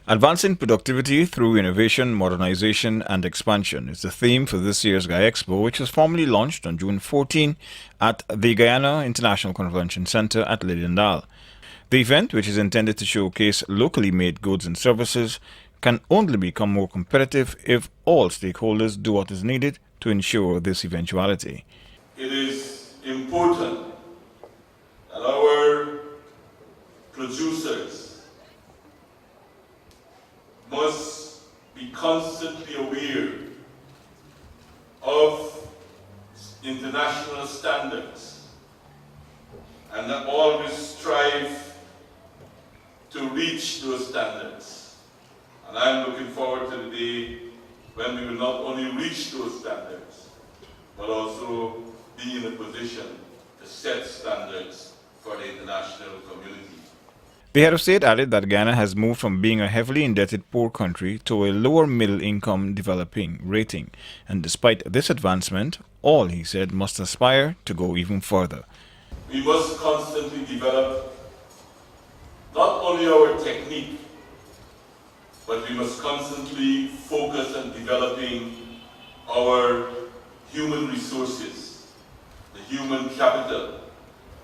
Advancing productivity through innovation, modernization, and expansion is the theme for this year's Guyexpo, which was formally launched on June 14 at the Guyana International Convention Center at Liliendal. The event, which is intended to showcase locally made goods and services, can only become more competitive if all stakeholders do what is needed to ensure this eventuality. It is important that our producers must be constantly aware of international standards and that always strive to reach those standards. And I'm looking forward to the day when we will not only reach those standards, but also be in a position to set standards for the international community. The head of state added that Ghana has moved from being a heavily indebted poor country to a lower middle income developing rating, and despite this advancement, all, he said, must aspire to go even further. We must constantly develop not only our technique, but we must constantly focus on developing our human resources, the human capital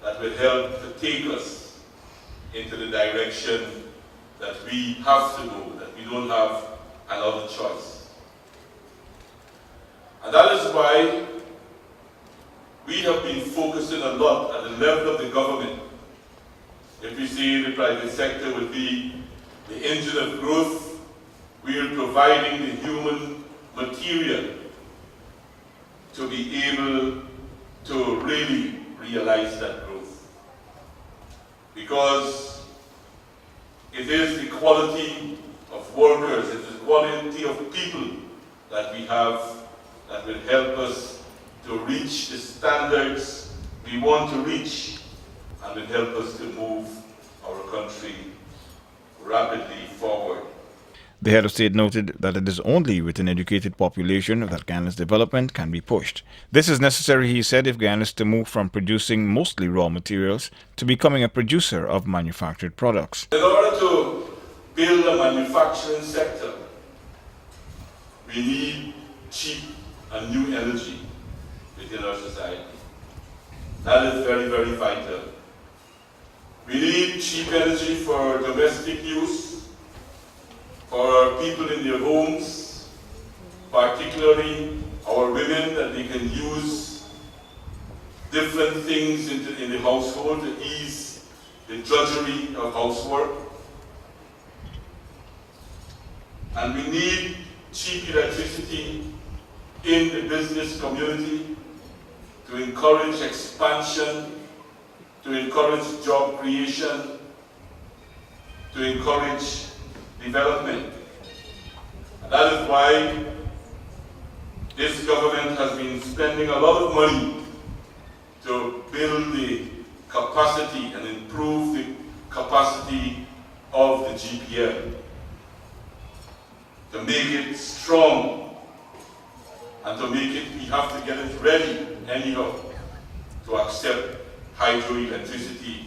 that will help to take us into the direction that we have to go, that we don't have another choice. And that is why we have been focusing a lot at the level of the government. If we see the private sector will be the engine of growth, we are providing the human material to be able to really realize that growth. Because it is the quality of workers, it is the quality of people that we have that will help us to reach the standards we want to reach and will help us to move our country rapidly forward. The head of state noted that it is only with an educated population that Ghana's development can be pushed. This is necessary, he said, if Ghana is to move from producing mostly raw materials to becoming a producer of manufactured products. In order to build a manufacturing sector, we need cheap and new energy within our society. That is very, very vital. We need cheap energy for domestic use, for people in their homes, particularly our women, that they can use different things in the household to ease the drudgery of housework. And we need cheap electricity in the business community to encourage expansion, to encourage job creation, to encourage development. And that is why this government has been spending a lot of money to build the capacity and improve the capacity of the GPL, to make it strong and to make it, we have to get it ready anyhow to accept hydroelectricity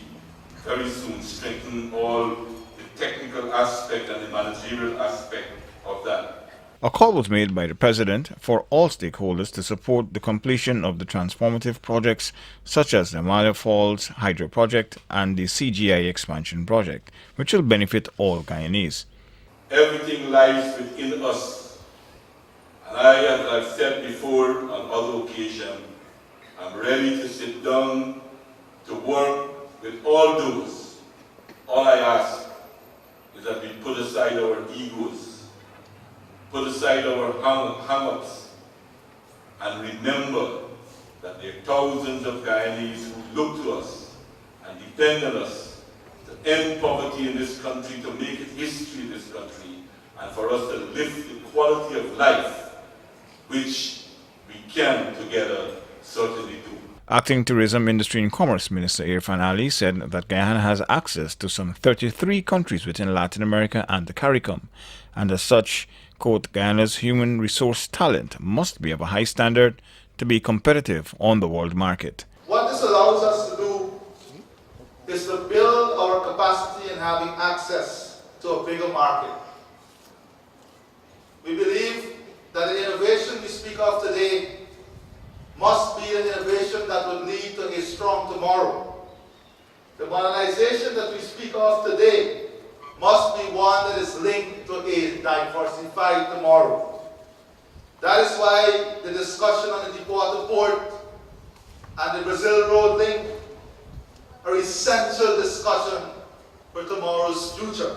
very soon, strengthen all the technical aspect and the managerial aspect of that. A call was made by the President for all stakeholders to support the completion of the transformative projects such as the Amalia Falls Hydro Project and the CGI Expansion Project, which will benefit all Guyanese. Everything lies within us. And I, as I've said before on other occasions, I'm ready to sit down to work with all those. All I ask is that we put aside our egos, put aside our hang-ups, and remember that there are thousands of Guyanese who look to us and depend on us to end poverty in this country, to make it history in this country, and for us to lift the quality of life, which we can together certainly do. Acting Tourism, Industry and Commerce Minister Irfan Ali said that Guyana has access to some 33 countries within Latin America and the CARICOM, and as such, quote, Guyana's human resource talent must be of a high standard to be competitive on the world market. What this allows us to do is to build our capacity in having access to a bigger market. We believe that the innovation we speak of today must be an innovation that would lead to a strong tomorrow. The modernization that we speak of today must be one that is linked to a diversified tomorrow. That is why the discussion on the Deepwater Port and the Brazil Road link are essential discussion for tomorrow's future.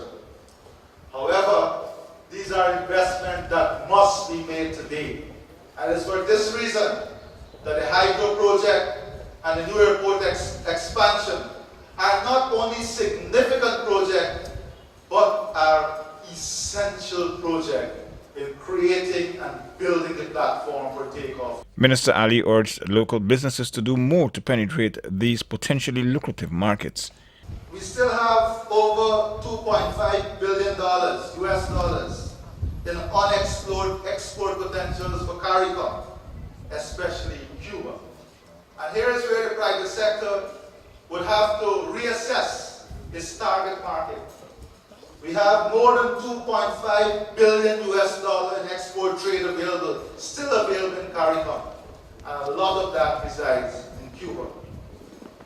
However, these are investments that must be made today. And it's for this reason that the hydro project and the new airport expansion are not only significant projects, but are essential projects in creating and building the platform for takeoff. Minister Ali urged local businesses to do more to penetrate these potentially lucrative markets. We still have over $2.5 billion US dollars in unexplored export potentials for CARICOM, especially Cuba. And here is where the private sector would have to reassess its target market. We have more than $2.5 billion US dollar in export trade available, still available in CARICOM, and a lot of that resides in Cuba.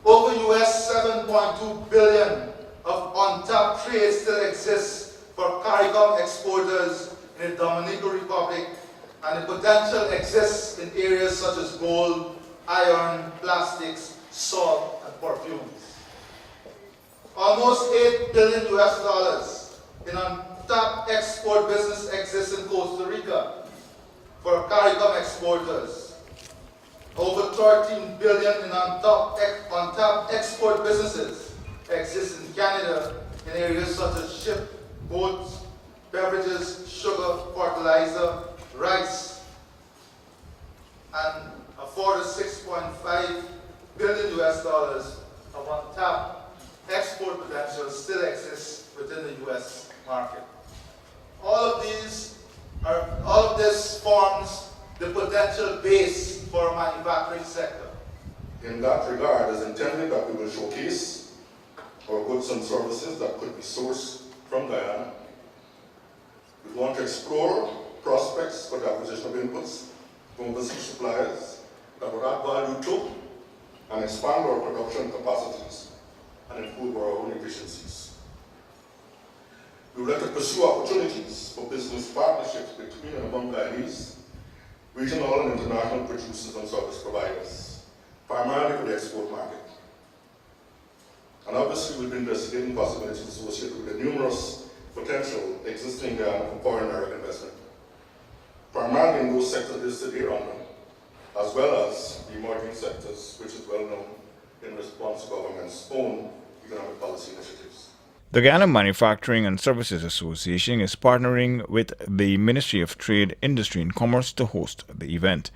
Over US $7.2 billion of untapped trade still exists for CARICOM exporters in the Dominican Republic, and the potential exists in areas such as gold, iron, plastics, salt, and perfumes. Almost $8 billion US dollars in untapped export business exists in Costa Rica for CARICOM exporters. Over $13 billion in untapped export businesses exist in Canada in areas such as ship, boats, beverages, sugar, fertilizer, rice, and a further $6.5 billion US dollars of untapped export potential still exists within the US market. All of this forms the potential base for a manufacturing sector. In that regard, it's intended that we will showcase our goods and services that could be sourced from Guyana. We want to explore prospects for the acquisition of inputs from overseas suppliers that would add value to and expand our production capacities and improve our own efficiencies. We would like to pursue opportunities for business partnerships between and among Guyanese, regional and international producers and service providers, primarily for the export market. And obviously we'll be investigating possibilities associated with the numerous potential existing Guyana for foreign direct investment, primarily in those sectors listed here on them, as well as the emerging sectors, which is well known in response to government's own economic policy initiatives. The Guyana Manufacturing and Services Association is partnering with the Ministry of Trade, Industry and Commerce to host the event.